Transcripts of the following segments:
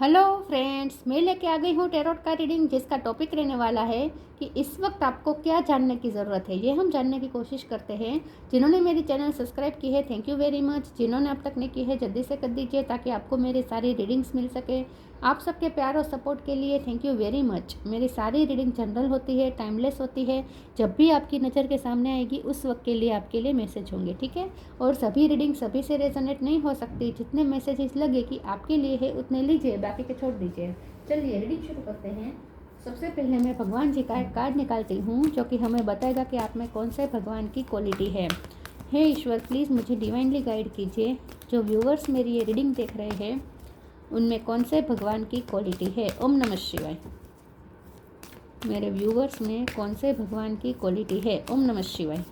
Hello friends, मैं लेके आ गई हूँ टेरोट का रीडिंग, जिसका टॉपिक रहने वाला है कि इस वक्त आपको क्या जानने की ज़रूरत है। ये हम जानने की कोशिश करते हैं। जिन्होंने मेरी चैनल सब्सक्राइब की है, थैंक यू वेरी मच। जिन्होंने अब तक नहीं की है, जल्दी से कर दीजिए ताकि आपको मेरी सारी रीडिंग्स मिल सके। आप सबके प्यार और सपोर्ट के लिए थैंक यू वेरी मच। मेरी सारी रीडिंग जनरल होती है, टाइमलेस होती है। जब भी आपकी नज़र के सामने आएगी उस वक्त के लिए आपके लिए मैसेज होंगे, ठीक है। और सभी रीडिंग सभी से रेजोनेट नहीं हो सकती। जितने मैसेजेस लगे कि आपके लिए है उतने लीजिए, बाकी के छोड़ दीजिए। चलिए रीडिंग शुरू करते हैं। सबसे पहले मैं भगवान जी का एक कार्ड निकालती हूँ जो कि हमें बताएगा कि आप में कौन से भगवान की क्वालिटी है। हे ईश्वर, प्लीज़ मुझे डिवाइनली गाइड कीजिए। जो व्यूवर्स मेरी ये रीडिंग देख रहे हैं उनमें कौन से भगवान की क्वालिटी है। ओम नमः शिवाय। मेरे व्यूवर्स में कौन से भगवान की क्वालिटी है। ओम नमः शिवाय।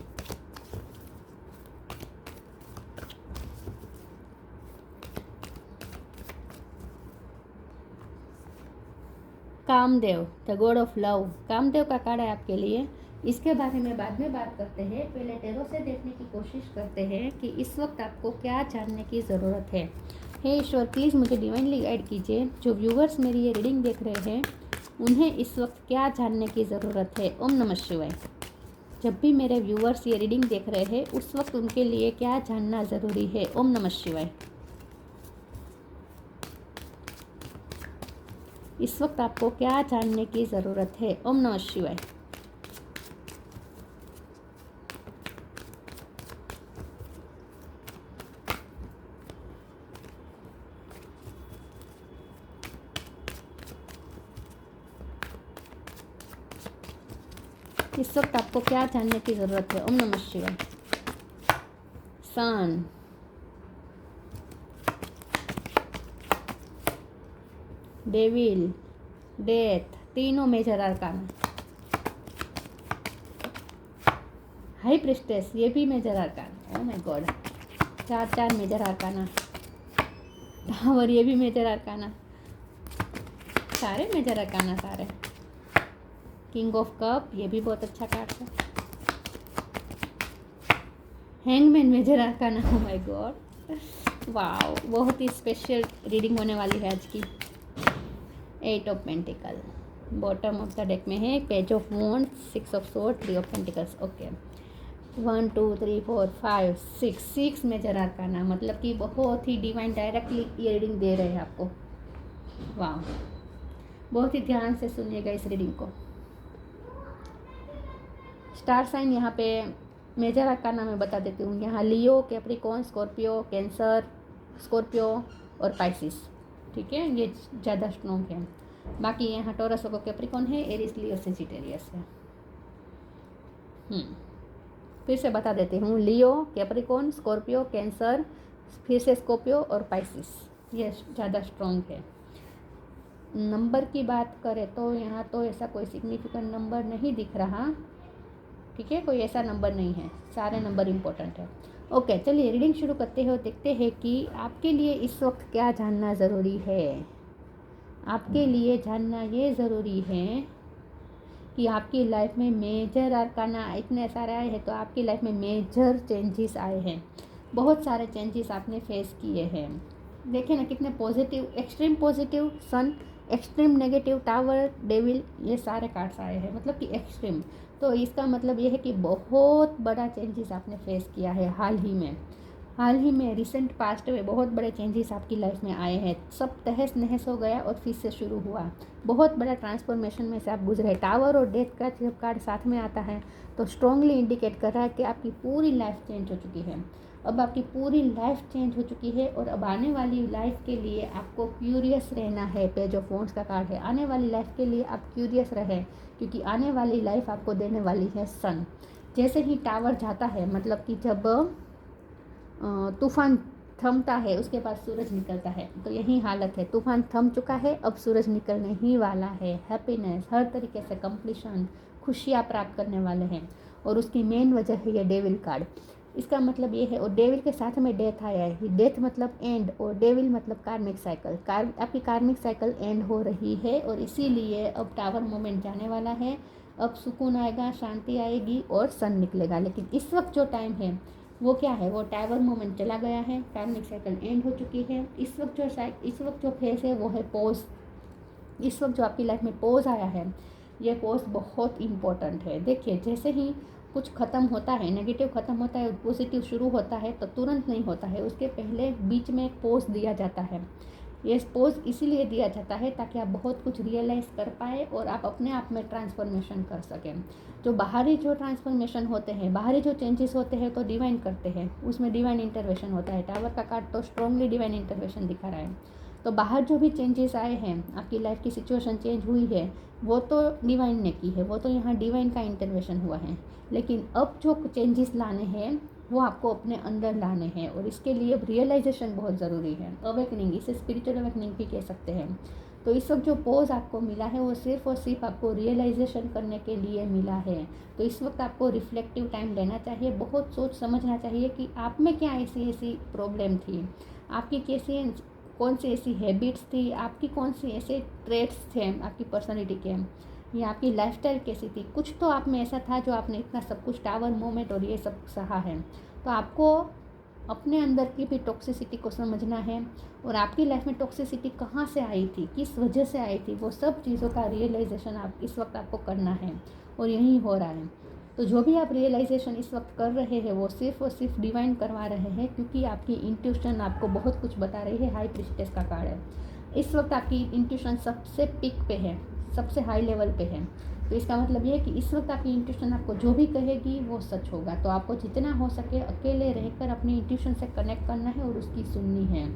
Kamadev, the god of love. Kamadev का कार्ड है आपके लिए। इसके बारे में बाद में बात करते हैं। पहले टेरो से देखने की कोशिश करते हैं कि इस वक्त आपको क्या जानने की ज़रूरत है। हे ईश्वर, प्लीज़ मुझे डिवाइनली गाइड कीजिए। जो व्यूवर्स मेरी ये रीडिंग देख रहे हैं उन्हें इस वक्त क्या जानने की ज़रूरत है। ओम नमः शिवाय। जब भी मेरे व्यूवर्स ये रीडिंग देख रहे हैं उस वक्त उनके लिए क्या जानना ज़रूरी है। ओम नमः शिवाय। इस वक्त आपको क्या जानने की ज़रूरत है। ओम नमः शिवाय। इस वक्त आपको क्या जानने की ज़रूरत है। ओम नमः शिवाय। सन, डेविल, डेथ, तीनों मेजर आर्काना। हाई प्रिस्टेस, ये भी major arcana. Oh my god, चार मेजर आर्काना। टावर, ये भी मेजर आर्काना। सारे मेजर आर्काना सारे। किंग ऑफ कप, ये भी बहुत अच्छा कार्ड है। Hangman, major arcana. Oh my god, wow, बहुत ही स्पेशल रीडिंग होने वाली है आज की। 8 of pentacle bottom of the deck में है। Page of wands, 6 of sword, 3 of pentacles. Okay, 1 2 3 4 5 6 major arcana, मतलब कि बहुत ही डिवाइन डायरेक्टली ये रीडिंग दे रहे हैं आपको। वाह, बहुत ही ध्यान से सुनिएगा इस रीडिंग को। स्टार साइन यहाँ पे मेजर आर्काना मैं बता देती हूँ। यहाँ लियो, कैप्रिकॉर्न, स्कॉर्पियो, कैंसर, स्कॉर्पियो और पाइसिस, ठीक है, ये ज़्यादा स्ट्रॉन्ग है। बाकी यहाँ टॉरस को कैप्रिकॉर्न है, एरिस, लियो, सेजिटेरियस है। फिर से बता देती हूँ। लियो, कैप्रिकॉर्न, स्कॉर्पियो, कैंसर, फिर से स्कॉर्पियो और पाइसिस, ये ज़्यादा स्ट्रॉन्ग है। नंबर की बात करें तो यहाँ तो ऐसा कोई सिग्निफिकेंट नंबर नहीं दिख रहा, ठीक है, कोई ऐसा नंबर नहीं है, सारे नंबर इम्पोर्टेंट है। ओके, चलिए रीडिंग शुरू करते हैं और देखते हैं कि आपके लिए इस वक्त क्या जानना ज़रूरी है। आपके लिए जानना ये ज़रूरी है कि आपकी लाइफ में मेजर आर्काना इतने सारे आए हैं, तो आपकी लाइफ में मेजर चेंजेस आए हैं। बहुत सारे चेंजेस आपने फेस किए हैं। देखिए ना कितने पॉजिटिव, एक्सट्रीम पॉजिटिव, सन, एक्सट्रीम नेगेटिव, टावर, डेविल, ये सारे कार्ड्स आए हैं, मतलब कि एक्सट्रीम। तो इसका मतलब ये है कि बहुत बड़ा चेंजेस आपने फेस किया है हाल ही में रिसेंट पास्ट में बहुत बड़े चेंजेस आपकी लाइफ में आए हैं। सब तहस नहस हो गया और फिर से शुरू हुआ। बहुत बड़ा ट्रांसफॉर्मेशन में से आप गुजरे। टावर और डेथ का जब कार्ड साथ में आता है तो स्ट्रांगली इंडिकेट कर रहा है कि आपकी पूरी लाइफ चेंज हो चुकी है। अब आपकी पूरी लाइफ चेंज हो चुकी है और अब आने वाली लाइफ के लिए आपको क्यूरियस रहना है। पेज ऑफ वॉन्ड्स का कार्ड है। आने वाली लाइफ के लिए आप क्यूरियस रहे, क्योंकि आने वाली लाइफ आपको देने वाली है सन। जैसे ही टावर जाता है, मतलब कि जब तूफान थमता है उसके बाद सूरज निकलता है, तो यही हालत है। तूफान थम चुका है, अब सूरज निकलने ही वाला है। हैप्पीनेस, हर तरीके से कंप्लीशन, खुशियाँ प्राप्त करने वाले हैं। और उसकी मेन वजह है ये डेविल कार्ड। इसका मतलब ये है, और डेविल के साथ में डेथ आया है। डेथ मतलब एंड और डेविल मतलब कार्मिक साइकिल। आपकी कार्मिक साइकिल एंड हो रही है और इसीलिए अब टावर मोमेंट जाने वाला है। अब सुकून आएगा, शांति आएगी और सन निकलेगा। लेकिन इस वक्त जो टाइम है वो क्या है, वो टावर मोमेंट चला गया है, कार्मिक साइकिल एंड हो चुकी है। इस वक्त जो फेज है वो है पॉज। इस वक्त जो आपकी लाइफ में पॉज आया है, ये पॉज बहुत इम्पोर्टेंट है। देखिए, जैसे ही कुछ ख़त्म होता है, नेगेटिव ख़त्म होता है, पॉजिटिव शुरू होता है, तो तुरंत नहीं होता है, उसके पहले बीच में एक पॉज दिया जाता है। ये पोज इसीलिए दिया जाता है ताकि आप बहुत कुछ रियलाइज़ कर पाए और आप अपने आप में ट्रांसफॉर्मेशन कर सकें। जो बाहरी जो ट्रांसफॉर्मेशन होते हैं, बाहरी जो चेंजेस होते हैं, तो डिवाइन करते हैं, उसमें डिवाइन इंटरवेंशन होता है। टावर का कार्ड तो स्ट्रांगली डिवाइन इंटरवेंशन दिखा रहा है। तो बाहर जो भी चेंजेस आए हैं, आपकी लाइफ की सिचुएशन चेंज हुई है, वो तो डिवाइन ने की है, वो तो यहाँ डिवाइन का इंटरवेंशन हुआ है। लेकिन अब जो चेंजेस लाने हैं वो आपको अपने अंदर लाने हैं, और इसके लिए अब रियलाइजेशन बहुत ज़रूरी है। अवेकनिंग, इसे स्पिरिचुअल अवेकनिंग भी कह सकते हैं। तो इस वक्त जो पोज आपको मिला है वो सिर्फ और सिर्फ आपको रियलाइजेशन करने के लिए मिला है। तो इस वक्त आपको रिफ्लेक्टिव टाइम लेना चाहिए, बहुत सोच समझना चाहिए कि आप में क्या ऐसी ऐसी प्रॉब्लम थी, आपकी कैसी कौन सी ऐसी हैबिट्स थी, आपकी कौन सी ऐसे ट्रेट्स थे आपकी पर्सनैलिटी के, या आपकी लाइफस्टाइल कैसी थी। कुछ तो आप में ऐसा था जो आपने इतना सब कुछ टावर मोमेंट और ये सब सहा है। तो आपको अपने अंदर की भी टॉक्सिसिटी को समझना है, और आपकी लाइफ में टॉक्सिसिटी कहाँ से आई थी, किस वजह से आई थी, वो सब चीज़ों का रियलाइजेशन आप इस वक्त आपको करना है, और यही हो रहा है। तो जो भी आप रियलाइजेशन इस वक्त कर रहे हैं वो सिर्फ और सिर्फ डिवाइन करवा रहे हैं, क्योंकि आपकी इंट्यूशन आपको बहुत कुछ बता रही है। हाई प्रीस्टेस का कार्ड है। इस वक्त आपकी इंट्यूशन सबसे पीक पे है, सबसे हाई लेवल पे है। तो इसका मतलब ये है कि इस वक्त आपकी इंट्यूशन आपको जो भी कहेगी वो सच होगा। तो आपको जितना हो सके अकेले रहकर अपनी इंट्यूशन से कनेक्ट करना है और उसकी सुननी है।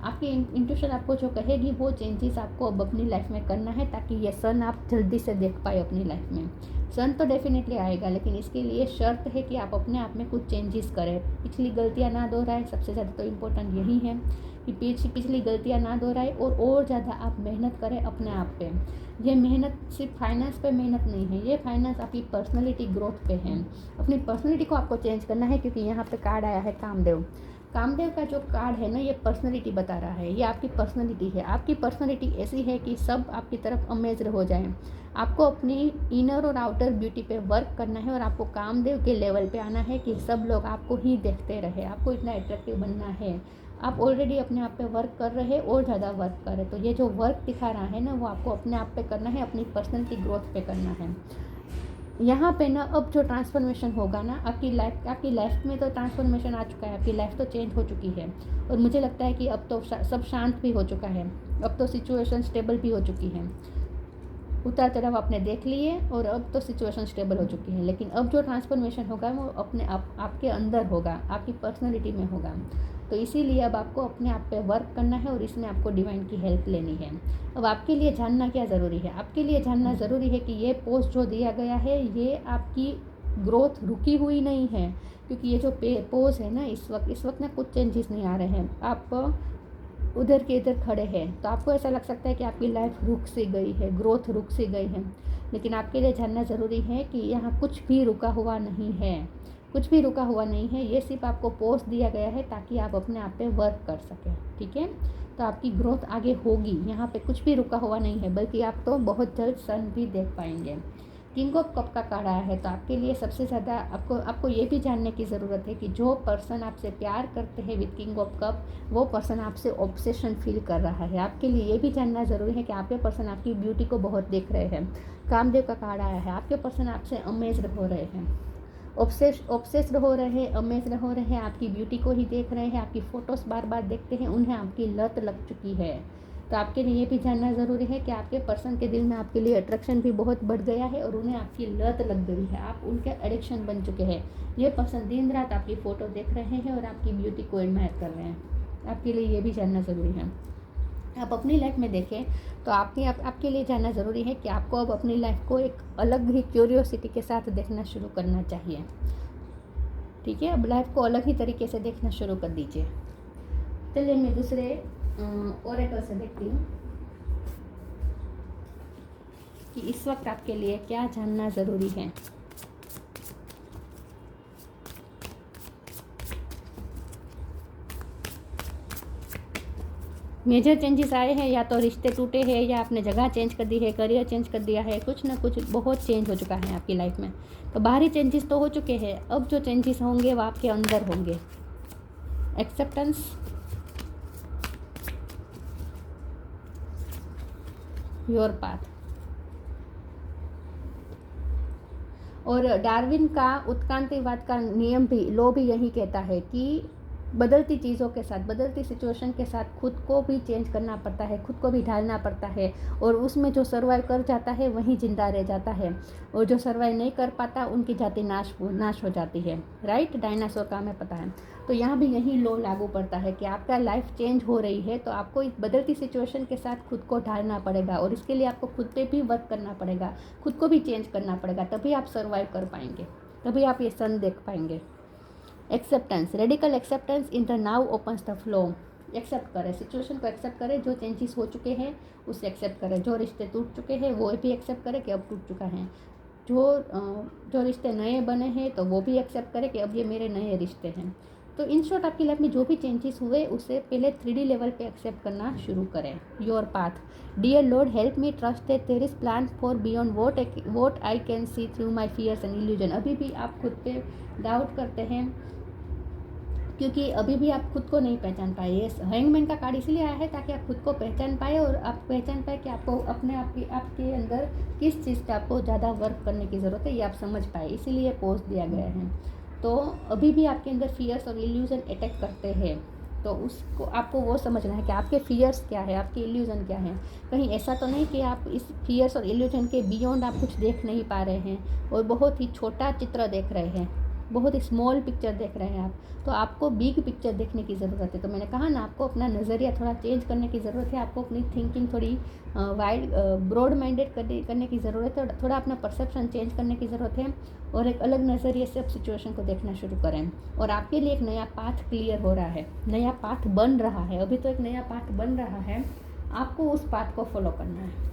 आपकी इंट्यूशन आपको जो कहेगी वो चेंजेस आपको अब अपनी लाइफ में करना है, ताकि ये सन आप जल्दी से देख पाए अपनी लाइफ में। सन तो डेफिनेटली आएगा, लेकिन इसके लिए शर्त है कि आप अपने आप में कुछ चेंजेस करें, पिछली गलतियां ना दोहराएं। सबसे ज़्यादा तो इम्पोर्टेंट यही है कि पिछली गलतियां ना दोहराएं, और ज़्यादा आप मेहनत करें अपने आप पे। ये मेहनत सिर्फ फाइनेंस पे मेहनत नहीं है, ये फाइनेंस आपकी पर्सनैलिटी ग्रोथ पे है। अपनी पर्सनैलिटी को आपको चेंज करना है, क्योंकि यहाँ पे कार्ड आया है कामदेव। कामदेव का जो कार्ड है ना, ये पर्सनैलिटी बता रहा है, ये आपकी पर्सनैलिटी है। आपकी पर्सनैलिटी ऐसी है कि सब आपकी तरफ अमेज्ड हो जाएं। आपको अपनी इनर और आउटर ब्यूटी पे वर्क करना है, और आपको कामदेव के लेवल पे आना है कि सब लोग आपको ही देखते रहे, आपको इतना अट्रैक्टिव बनना है। आप ऑलरेडी अपने आप पे वर्क कर रहे हैं, और ज़्यादा वर्क कर रहे। तो ये जो वर्क दिखा रहा है ना, वो आपको अपने आप पे करना है, अपनी पर्सनैलिटी ग्रोथ पे करना है। यहाँ पे ना अब जो ट्रांसफॉर्मेशन होगा ना, आपकी लाइफ में तो ट्रांसफॉर्मेशन आ चुका है, आपकी लाइफ तो चेंज हो चुकी है, और मुझे लगता है कि अब तो सब शांत भी हो चुका है, अब तो सिचुएशन स्टेबल भी हो चुकी है। उतार चढ़ाव आपने देख लिए, और अब तो सिचुएशन स्टेबल हो चुकी है। लेकिन अब जो ट्रांसफॉर्मेशन होगा वो अपने आपके अंदर होगा, आपकी पर्सनैलिटी में होगा। तो इसीलिए अब आपको अपने आप पे वर्क करना है, और इसमें आपको डिवाइन की हेल्प लेनी है। अब आपके लिए जानना क्या ज़रूरी है, आपके लिए जानना ज़रूरी है कि ये पोस्ट जो दिया गया है, ये आपकी ग्रोथ रुकी हुई नहीं है। क्योंकि ये जो पोज है ना, इस वक्त ना कुछ चेंजेस नहीं आ रहे हैं, आप उधर के इधर खड़े हैं, तो आपको ऐसा लग सकता है कि आपकी लाइफ रुक सी गई है, ग्रोथ रुक सी गई है। लेकिन आपके लिए जानना ज़रूरी है कि यहाँ कुछ भी रुका हुआ नहीं है, कुछ भी रुका हुआ नहीं है। ये सिर्फ आपको पोस्ट दिया गया है ताकि आप अपने आप पे वर्क कर सकें, ठीक है। तो आपकी ग्रोथ आगे होगी, यहाँ पे कुछ भी रुका हुआ नहीं है, बल्कि आप तो बहुत जल्द सन भी देख पाएंगे। किंग ऑफ कप का कार्ड आया है, तो आपके लिए सबसे ज़्यादा आपको ये भी जानने की ज़रूरत है कि जो पर्सन आपसे प्यार करते हैं विद किंग ऑफ कप, वो पर्सन आपसे ऑब्सेशन फील कर रहा है। आपके लिए ये भी जानना ज़रूरी है कि आपके पर्सन आपकी ब्यूटी को बहुत देख रहे हैं। कामदेव का कार्ड आया है, आपके पर्सन आपसे अमेज्ड हो रहे हैं, ऑब्सेस्ड हो रहे हैं, अमेज्ड हो रहे हैं, आपकी ब्यूटी को ही देख रहे हैं, आपकी फ़ोटोज़ बार बार देखते हैं, उन्हें आपकी लत लग चुकी है। तो आपके लिए ये भी जानना ज़रूरी है कि आपके पर्सन के दिल में आपके लिए अट्रैक्शन भी बहुत बढ़ गया है, और उन्हें आपकी लत लग गई है, आप उनके एडिक्शन बन चुके हैं। ये पर्सन दिन रात आपकी फ़ोटो देख रहे हैं और आपकी ब्यूटी को एडमायर कर रहे हैं। आपके लिए ये भी जानना ज़रूरी है। आप अपनी लाइफ में देखें तो आपके लिए जानना ज़रूरी है कि आपको अब अपनी लाइफ को एक अलग ही क्यूरियोसिटी के साथ देखना शुरू करना चाहिए, ठीक है। अब लाइफ को अलग ही तरीके से देखना शुरू कर दीजिए। चलिए मैं दूसरे ओरेकल से देखती हूँ कि इस वक्त आपके लिए क्या जानना ज़रूरी है। मेजर चेंजेस आए हैं, या तो रिश्ते टूटे हैं, या आपने जगह चेंज कर दी है, करियर चेंज कर दिया है, कुछ ना कुछ बहुत चेंज हो चुका है आपकी लाइफ में। तो बाहरी चेंजेस तो हो चुके हैं, अब जो चेंजेस होंगे वो आपके अंदर होंगे। Acceptance, your path. और डार्विन का उत्क्रांतिवाद का नियम भी, लॉ भी यही कहता है कि बदलती चीज़ों के साथ, बदलती सिचुएशन के साथ खुद को भी चेंज करना पड़ता है, खुद को भी ढालना पड़ता है, और उसमें जो सर्वाइव कर जाता है वही जिंदा रह जाता है, और जो सर्वाइव नहीं कर पाता उनकी जाति नाश हो जाती है। राइट, डायनासोर का हमें पता है। तो यहाँ भी यही लॉ लागू पड़ता है कि आपका लाइफ चेंज हो रही है तो आपको इस बदलती सिचुएशन के साथ खुद को ढालना पड़ेगा, और इसके लिए आपको खुद पे भी वर्क करना पड़ेगा, खुद को भी चेंज करना पड़ेगा, तभी आप सर्वाइव कर पाएंगे, तभी आप ये सन देख पाएंगे। Acceptance, radical acceptance in the now opens the flow. Accept करें, सिचुएशन को एक्सेप्ट करें, जो चेंजेस हो चुके हैं उसे एक्सेप्ट करें, जो रिश्ते टूट चुके हैं वो भी एक्सेप्ट करें कि अब टूट चुका है, जो रिश्ते नए बने हैं तो वो भी एक्सेप्ट करें कि अब ये मेरे नए रिश्ते हैं। तो इन शॉर्ट आपकी लाइफ में जो भी चेंजेस हुए उसे पहले 3D लेवल पे एक्सेप्ट करना शुरू करें। Your path, dear lord help me trust that there is plan for beyond what I can see through my fears and illusion. अभी भी आप खुद पे डाउट करते हैं क्योंकि अभी भी आप खुद को नहीं पहचान पाए। ये हैंगमैन का कार्ड इसलिए आया है ताकि आप खुद को पहचान पाए, और आप पहचान पाए कि आपको अपने आपके अंदर किस चीज़ पे आपको ज़्यादा वर्क करने की ज़रूरत है, ये आप समझ पाए, इसीलिए पोज दिया गया है। तो अभी भी आपके अंदर फियर्स और इल्यूजन अटैक करते हैं, तो उसको आपको वो समझना है कि आपके फियर्स क्या है, आपके इल्यूजन क्या है। कहीं ऐसा तो नहीं कि आप इस फियर्स और इल्यूजन के बियॉन्ड आप कुछ देख नहीं पा रहे हैं और बहुत ही छोटा चित्र देख रहे हैं, बहुत ही स्मॉल पिक्चर देख रहे हैं आप। तो आपको बिग पिक्चर देखने की ज़रूरत है। तो मैंने कहा ना, आपको अपना नज़रिया थोड़ा चेंज करने की ज़रूरत है, आपको अपनी थिंकिंग थोड़ी वाइड ब्रॉड माइंडेड करने की ज़रूरत है, थोड़ा अपना परसेप्शन चेंज करने की ज़रूरत है, और एक अलग नज़रिए से अब सिचुएशन को देखना शुरू करें। और आपके लिए एक नया पाथ क्लियर हो रहा है, नया पाथ बन रहा है, अभी तो एक नया पाथ बन रहा है, आपको उस पाथ को फॉलो करना है।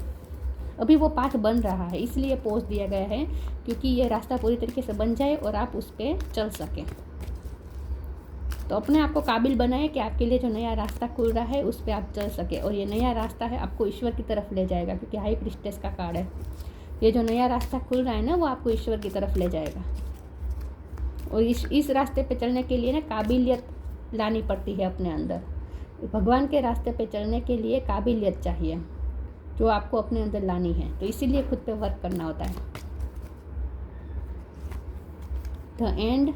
अभी वो पाथ बन रहा है, इसलिए पोज दिया गया है, क्योंकि ये रास्ता पूरी तरीके से बन जाए और आप उस पर चल सकें। तो अपने आप को काबिल बनाएं कि आपके लिए जो नया रास्ता खुल रहा है उस पर आप चल सके, और ये नया रास्ता है आपको ईश्वर की तरफ ले जाएगा, क्योंकि हाई प्रीस्टेस का कार्ड है। ये जो नया रास्ता खुल रहा है ना, वो आपको ईश्वर की तरफ ले जाएगा। और इस रास्ते पे चलने के लिए ना काबिलियत लानी पड़ती है अपने अंदर। भगवान के रास्ते पे चलने के लिए काबिलियत चाहिए, जो आपको अपने अंदर लानी है, तो इसीलिए खुद पे वर्क करना होता है। The end,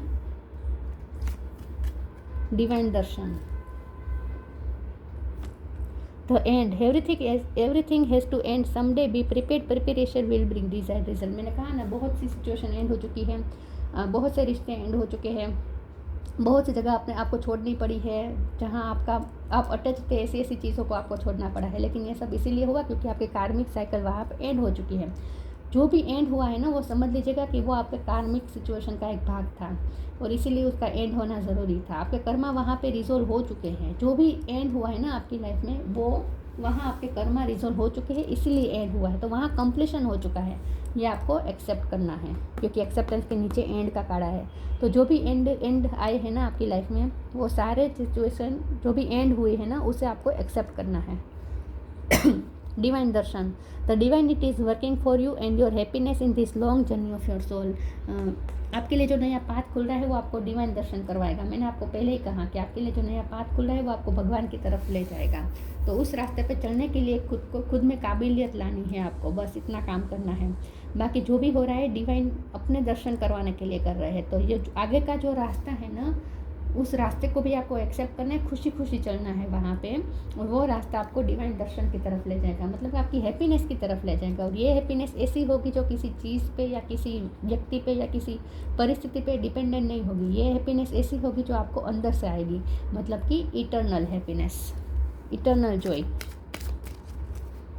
divine darshan. The end, everything has to end someday, be prepared, preparation will bring desired result. मैंने कहा ना, बहुत सी सिचुएशन एंड हो चुकी है, बहुत से रिश्ते एंड हो चुके हैं, बहुत सी जगह अपने आपको छोड़नी पड़ी है जहाँ आप अटैच थे, ऐसी चीज़ों को आपको छोड़ना पड़ा है। लेकिन ये सब इसीलिए हुआ क्योंकि आपके कार्मिक साइकिल वहाँ पर एंड हो चुकी है। जो भी एंड हुआ है ना, वो समझ लीजिएगा कि वो आपके कार्मिक सिचुएशन का एक भाग था, और इसीलिए उसका एंड होना ज़रूरी था। आपके कर्मा वहाँ पे रिजोल्व हो चुके हैं। जो भी एंड हुआ है ना आपकी लाइफ में, वो वहाँ आपके कर्मा रिजोल्व हो चुके हैं, इसीलिए एंड हुआ है। तो वहाँ कंप्लीशन हो चुका है, ये आपको एक्सेप्ट करना है, क्योंकि एक्सेप्टेंस के नीचे एंड का कार्ड है। तो जो भी एंड आए हैं ना आपकी लाइफ में, वो सारे सिचुएशन जो भी एंड हुए हैं ना, उसे आपको एक्सेप्ट करना है। Divine darshan, the divinity is working for you and your happiness in this long journey of your soul. आपके लिए जो नया पाथ खुल रहा है वो आपको डिवाइन दर्शन करवाएगा। मैंने आपको पहले ही कहा कि आपके लिए जो नया पाथ खुल रहा है वो आपको भगवान की तरफ ले जाएगा। तो उस रास्ते पे चलने के लिए खुद में काबिलियत लानी है आपको, बस इतना काम करना है। बाकी जो भी हो रहा है डिवाइन अपने दर्शन करवाने के लिए कर रहे हैं। तो ये आगे का जो रास्ता है ना, उस रास्ते को भी आपको एक्सेप्ट करना है, खुशी खुशी चलना है वहाँ पे, और वो रास्ता आपको डिवाइन दर्शन की तरफ ले जाएगा, मतलब आपकी हैप्पीनेस की तरफ ले जाएगा। और ये हैप्पीनेस ऐसी होगी जो किसी चीज़ पे या किसी व्यक्ति पे या किसी परिस्थिति पे डिपेंडेंट नहीं होगी। ये हैप्पीनेस ऐसी होगी जो आपको अंदर से आएगी, मतलब कि इटर्नल हैप्पीनेस, इटर्नल जॉय,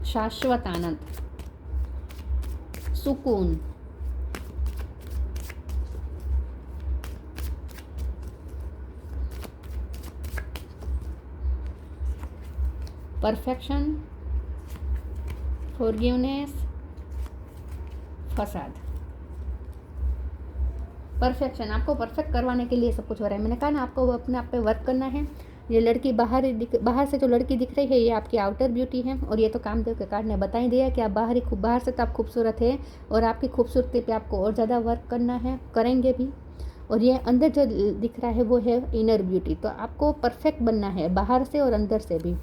शाश्वत आनंद, सुकून। परफेक्शन, फॉरगिवनेस, फसाद। परफेक्शन, आपको परफेक्ट करवाने के लिए सब कुछ हो रहा है। मैंने कहा ना, आपको अपने आप पे वर्क करना है। ये लड़की बाहर से जो लड़की दिख रही है ये आपकी आउटर ब्यूटी है। और ये तो कामदेव के कार्ड ने बता ही दिया कि आप बाहर से तो आप खूबसूरत है और आपकी खूबसूरती पे आपको और ज़्यादा वर्क करना है, करेंगे भी। और ये अंदर जो दिख रहा है वो है इनर ब्यूटी। तो आपको परफेक्ट बनना है बाहर से और अंदर से भी,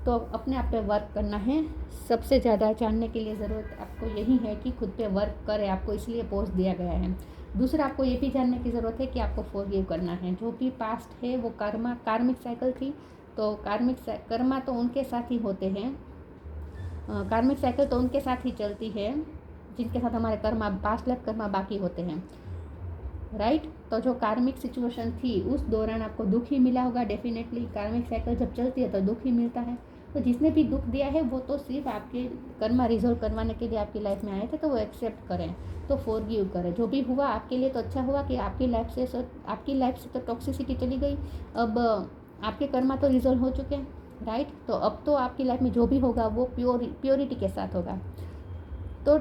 तो अपने आप पे वर्क करना है। सबसे ज़्यादा जानने के लिए ज़रूरत आपको यही है कि खुद पे वर्क करें, आपको इसलिए पोस्ट दिया गया है। दूसरा, आपको ये भी जानने की ज़रूरत है कि आपको फॉरगिव करना है। जो भी पास्ट है वो कार्मिक साइकिल थी, तो कर्मा तो उनके साथ ही होते हैं, कार्मिक साइकिल तो उनके साथ ही चलती है जिनके साथ हमारे पास्ट लाइफ कर्मा बाकी होते हैं, राइट। तो जो कार्मिक सिचुएशन थी उस दौरान आपको दुख ही मिला होगा डेफिनेटली। कार्मिक साइकिल जब चलती है तो दुख ही मिलता है। तो जिसने भी दुख दिया है वो तो सिर्फ आपके कर्मा रिजोल्व करवाने के लिए आपकी लाइफ में आए थे, तो वो एक्सेप्ट करें, तो फॉरगिव करें। जो भी हुआ आपके लिए तो अच्छा हुआ कि आपकी लाइफ से तो टॉक्सिसिटी चली गई। अब आपके कर्मा तो रिजोल्व हो चुके हैं, राइट। तो अब तो आपकी लाइफ में जो भी होगा वो प्योरिटी के साथ होगा। तो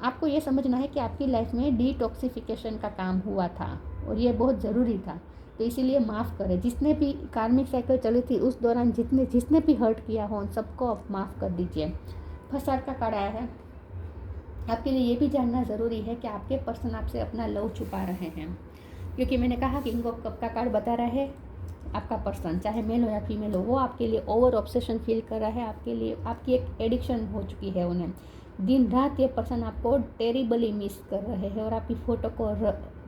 आपको ये समझना है कि आपकी लाइफ में डिटॉक्सिफिकेशन का काम हुआ था और ये बहुत ज़रूरी था। तो इसीलिए माफ़ करें। जिसने भी कार्मिक साइकिल चली थी उस दौरान जिसने भी हर्ट किया हो उन सबको आप माफ़ कर दीजिए। फसाद का कार्ड आया है। आपके लिए ये भी जानना ज़रूरी है कि आपके पर्सन आपसे अपना लव छुपा रहे हैं, क्योंकि मैंने कहा कि इनको कब का कार्ड बता रहा है आपका पर्सन, चाहे मेल हो या फीमेल हो, वो आपके लिए ओवर ऑब्सेशन फील कर रहा है। आपके लिए आपकी एक एडिक्शन हो चुकी है उन्हें। दिन रात ये पर्सन आपको टेरिबली मिस कर रहे हैं और आपकी फ़ोटो को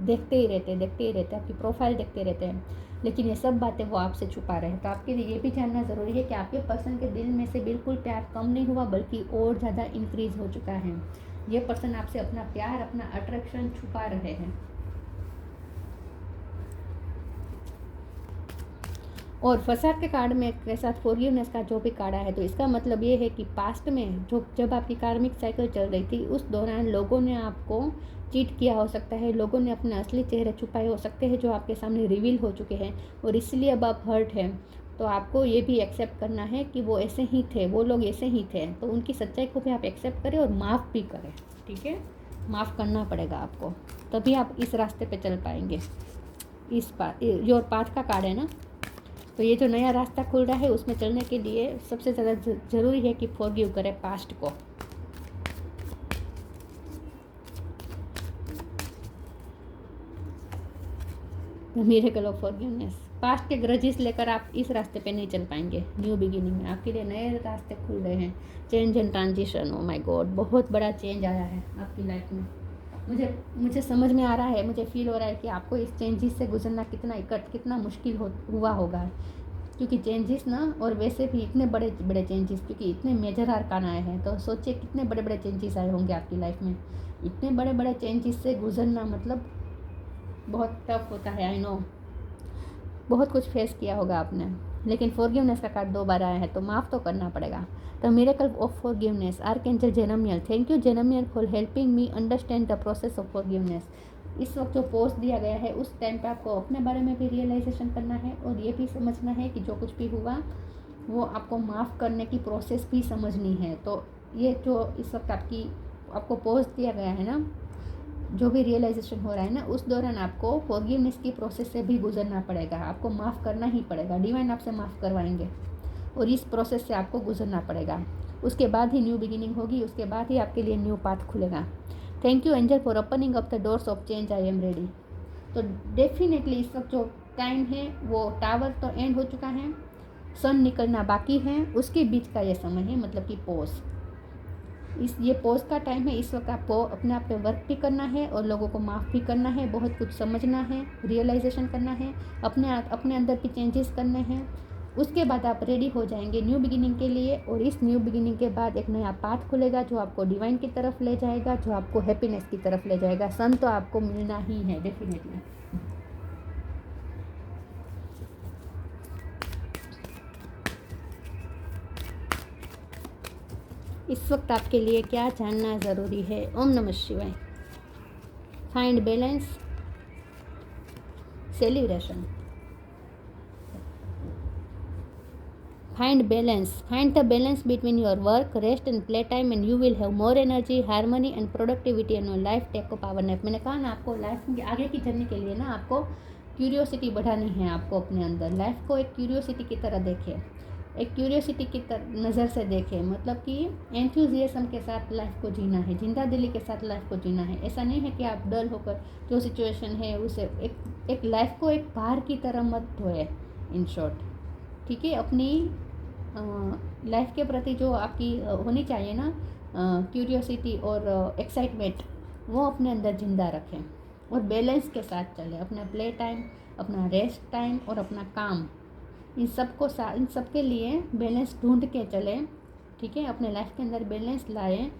देखते ही रहते, आपकी प्रोफाइल देखते रहते हैं, लेकिन ये सब बातें वो आपसे छुपा रहे हैं। तो आपके लिए ये भी जानना ज़रूरी है कि आपके पर्सन के दिल में से बिल्कुल प्यार कम नहीं हुआ, बल्कि और ज़्यादा इंक्रीज़ हो चुका है। ये पर्सन आपसे अपना प्यार, अपना अट्रैक्शन छुपा रहे हैं। और फसाद के कार्ड में के साथ फॉरगिवनेस का जो भी कार्ड है, तो इसका मतलब ये है कि पास्ट में जब आपकी कार्मिक साइकिल चल रही थी उस दौरान लोगों ने आपको चीट किया हो सकता है, लोगों ने अपने असली चेहरे छुपाए हो सकते हैं जो आपके सामने रिवील हो चुके हैं, और इसलिए अब आप हर्ट हैं। तो आपको ये भी एक्सेप्ट करना है कि वो ऐसे ही थे, वो लोग ऐसे ही थे। तो उनकी सच्चाई को भी आप एक्सेप्ट करें और माफ़ भी करें, ठीक है। माफ़ करना पड़ेगा आपको, तभी आप इस रास्ते पे चल पाएंगे। योर पाथ का कार्ड है ना, तो ये जो नया रास्ता खुल रहा है उसमें चलने के लिए सबसे ज़्यादा ज़रूरी है कि फॉरगिव करें पास्ट को। Miracle of forgiveness. पास्ट के ग्रजेस लेकर आप इस रास्ते पे नहीं चल पाएंगे। न्यू बिगिनिंग में आपके लिए नए रास्ते खुल रहे हैं। Change and transition, oh my God, बहुत बड़ा चेंज आया है आपकी लाइफ में। मुझे समझ में आ रहा है, मुझे फील हो रहा है कि आपको इस चेंजेस से गुजरना कितना मुश्किल हुआ होगा, क्योंकि चेंजेस ना, और वैसे भी इतने बड़े बड़े चेंजेस, क्योंकि इतने मेजर अरकान आए हैं। तो सोचिए कितने बड़े बड़े चेंजेस आए होंगे आपकी लाइफ में। इतने बड़े बड़े चेंजेस से गुजरना मतलब बहुत टफ होता है, आई नो। बहुत कुछ फेस किया होगा आपने, लेकिन फॉरगिवनेस का कार्ड 2 बार आया है, तो माफ़ तो करना पड़ेगा। The miracle of forgiveness, archangel Jeremiel. Thank you Jeremiel for helping me understand the process of forgiveness. इस वक्त जो पोस्ट दिया गया है उस टाइम पे आपको अपने बारे में भी रियलाइजेशन करना है, और ये भी समझना है कि जो कुछ भी हुआ वो आपको माफ़ करने की प्रोसेस भी समझनी है। तो ये जो इस वक्त आपको पोस्ट दिया गया है ना, जो भी रियलाइजेशन हो रहा है ना, उस दौरान आपको फॉरगिवनेस की प्रोसेस से भी गुजरना पड़ेगा। आपको माफ़ करना ही पड़ेगा, डिवाइन आपसे माफ़ करवाएंगे, और इस प्रोसेस से आपको गुजरना पड़ेगा। उसके बाद ही न्यू बिगिनिंग होगी, उसके बाद ही आपके लिए न्यू पाथ खुलेगा। Thank you angel for opening up the doors of change, I am ready. तो डेफिनेटली इस वक्त जो टाइम है वो टावर तो एंड हो चुका है, सन निकलना बाकी है, उसके बीच का ये समय है, मतलब कि पॉज। ये पॉज का टाइम है। इस वक्त आपको अपने आप पे वर्क भी करना है और लोगों को माफ़ भी करना है, बहुत कुछ समझना है, रियलाइजेशन करना है, अपने अंदर भी चेंजेस करने हैं। उसके बाद आप रेडी हो जाएंगे न्यू बिगिनिंग के लिए, और इस न्यू बिगिनिंग के बाद एक नया पाथ खुलेगा जो आपको डिवाइन की तरफ ले जाएगा, जो आपको हैप्पीनेस की तरफ ले जाएगा। सन तो आपको मिलना ही है डेफिनेटली। इस वक्त आपके लिए क्या जानना ज़रूरी है? ओम नमः शिवाय। Find balance, celebration. Find the balance between your work, rest and play time, and you will have more energy, harmony and productivity in your life. Take up power nap। मैंने कहा ना आपको लाइफ में आगे की जर्नी के लिए ना आपको क्यूरियोसिटी बढ़ानी है आपको अपने अंदर। लाइफ को एक क्यूरियोसिटी की तरह देखें, एक क्यूरियोसिटी की नज़र से देखें, मतलब कि एंथुजियाज्म के साथ लाइफ को जीना है, जिंदा दिली के साथ लाइफ को जीना है। ऐसा नहीं है कि आप डल होकर जो सिचुएशन है उसे एक लाइफ को एक भार की तरह मत ढोए, इन शॉर्ट, ठीक है। अपनी लाइफ के प्रति जो आपकी होनी चाहिए ना क्यूरियोसिटी और एक्साइटमेंट, वो अपने अंदर जिंदा रखें और बैलेंस के साथ चलें। अपना प्ले टाइम, अपना रेस्ट टाइम और अपना काम, इन सब के लिए बैलेंस ढूंढ के चलें, ठीक है। अपने लाइफ के अंदर बैलेंस लाएं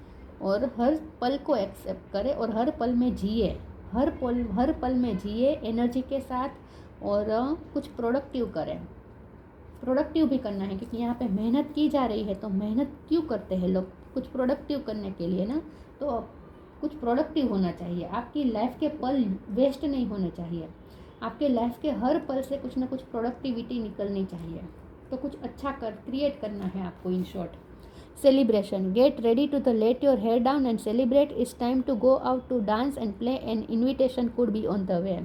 और हर पल को एक्सेप्ट करें और हर पल में जिए, हर पल में जिए एनर्जी के साथ। और कुछ प्रोडक्टिव करें, प्रोडक्टिव भी करना है, क्योंकि यहाँ पे मेहनत की जा रही है। तो मेहनत क्यों करते हैं लोग? कुछ प्रोडक्टिव करने के लिए ना। तो कुछ प्रोडक्टिव होना चाहिए, आपकी लाइफ के पल वेस्ट नहीं होने चाहिए, आपके लाइफ के हर पल से कुछ ना कुछ प्रोडक्टिविटी निकलनी चाहिए। तो कुछ अच्छा क्रिएट करना है आपको, in short. Celebration, get ready to the let your hair down and celebrate, it's time to go out to dance and play, an invitation could be on the way.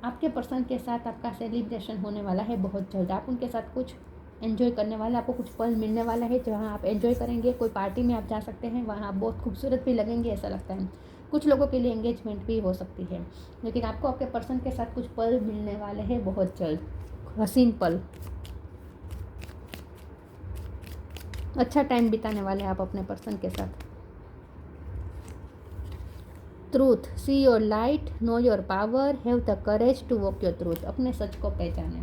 आपके person के साथ आपका celebration होने वाला है बहुत जल्द। आप उनके साथ कुछ एंजॉय करने वाले, आपको कुछ पल मिलने वाला है जहाँ आप एंजॉय करेंगे। कोई पार्टी में आप जा सकते हैं, वहाँ आप बहुत खूबसूरत भी लगेंगे, ऐसा लगता है। कुछ लोगों के लिए एंगेजमेंट भी हो सकती है, लेकिन आपको आपके पर्सन के साथ कुछ पल मिलने वाले हैं बहुत जल्द, हसीन पल। अच्छा टाइम बिताने वाले हैं आप अपने पर्सन के साथ। Truth, see your light, know your power, have the courage to walk your truth. अपने सच को पहचाने,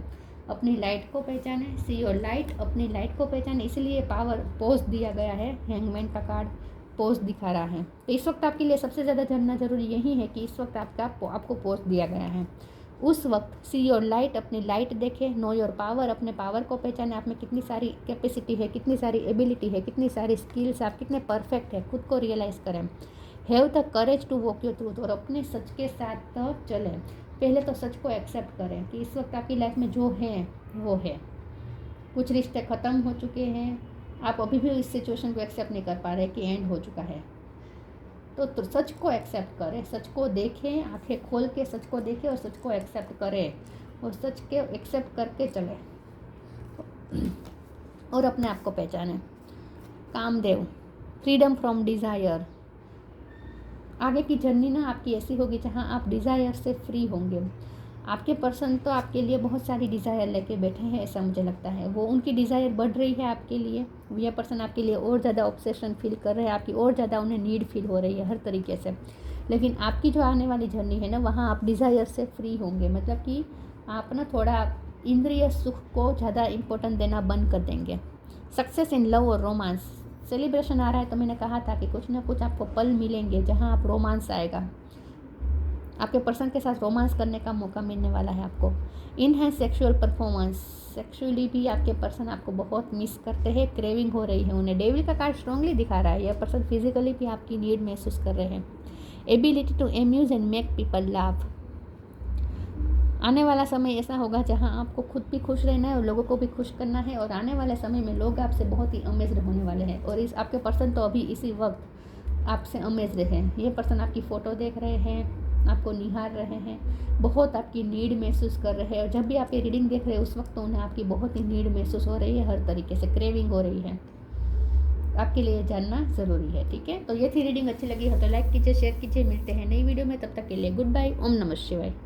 अपनी लाइट को पहचाने। सी योर लाइट, अपनी लाइट को पहचाने। इसलिए पावर पोज दिया गया है, हैंगमैन का कार्ड पोज दिखा रहा है। तो इस वक्त आपके लिए सबसे ज़्यादा जानना जरूरी यही है कि इस वक्त आपको पोज दिया गया है। उस वक्त सी योर लाइट, अपनी लाइट देखें। नो योर पावर, अपने पावर को पहचाने। आप में कितनी सारी कैपेसिटी है, कितनी सारी एबिलिटी है, कितनी सारी स्किल्स, आप कितने परफेक्ट है, खुद को रियलाइज़ करें। Have the courage to walk your truth, और अपने सच के साथ तो चलें। पहले तो सच को एक्सेप्ट करें कि इस वक्त आपकी लाइफ में जो है वो है। कुछ रिश्ते ख़त्म हो चुके हैं, आप अभी भी इस सिचुएशन को एक्सेप्ट नहीं कर पा रहे कि एंड हो चुका है। तो सच को एक्सेप्ट करें, सच को देखें, आंखें खोल के सच को देखें और सच को एक्सेप्ट करें और सच के एक्सेप्ट करके चलें और अपने आप को पहचानें। Kamdev, freedom from desire. आगे की जर्नी ना आपकी ऐसी होगी जहाँ आप डिज़ायर से फ्री होंगे। आपके पर्सन तो आपके लिए बहुत सारी डिज़ायर लेके बैठे हैं, ऐसा मुझे लगता है। वो उनकी डिज़ायर बढ़ रही है आपके लिए, यह पर्सन आपके लिए और ज़्यादा ऑब्सेशन फील कर रहे हैं, आपकी और ज़्यादा उन्हें नीड फील हो रही है हर तरीके से। लेकिन आपकी जो आने वाली जर्नी है ना, वहाँ आप डिज़ायर से फ्री होंगे। मतलब कि आप ना थोड़ा इंद्रिय सुख को ज़्यादा इम्पोर्टेंट देना बंद कर देंगे। सक्सेस इन लव और रोमांस, सेलिब्रेशन आ रहा है तो मैंने कहा था कि कुछ ना कुछ आपको पल मिलेंगे जहाँ आप रोमांस आएगा, आपके पर्सन के साथ रोमांस करने का मौका मिलने वाला है आपको। इनहैंस सेक्सुअल परफॉर्मेंस, सेक्सुअली भी आपके पर्सन आपको बहुत मिस करते हैं, क्रेविंग हो रही है उन्हें। डेविल का कार्ड स्ट्रांगली दिखा रहा है, यह पर्सन फिजिकली भी आपकी नीड महसूस कर रहे हैं। Ability to amuse and make people laugh, आने वाला समय ऐसा होगा जहां आपको खुद भी खुश रहना है और लोगों को भी खुश करना है। और आने वाले समय में लोग आपसे बहुत ही अमेज्ड होने वाले हैं, और इस आपके पर्सन तो अभी इसी वक्त आपसे अमेज्ड हैं। ये पर्सन आपकी फ़ोटो देख रहे हैं, आपको निहार रहे हैं, बहुत आपकी नीड महसूस कर रहे हैं। और जब भी आप ये रीडिंग देख रहे हैं उस वक्त तो उन्हें आपकी बहुत ही नीड महसूस हो रही है, हर तरीके से क्रेविंग हो रही है। आपके लिए जानना ज़रूरी है, ठीक है। तो ये थी रीडिंग, अच्छी लगी हो तो लाइक कीजिए, शेयर कीजिए। मिलते हैं नई वीडियो में, तब तक के लिए गुड बाय। ओम नमः शिवाय।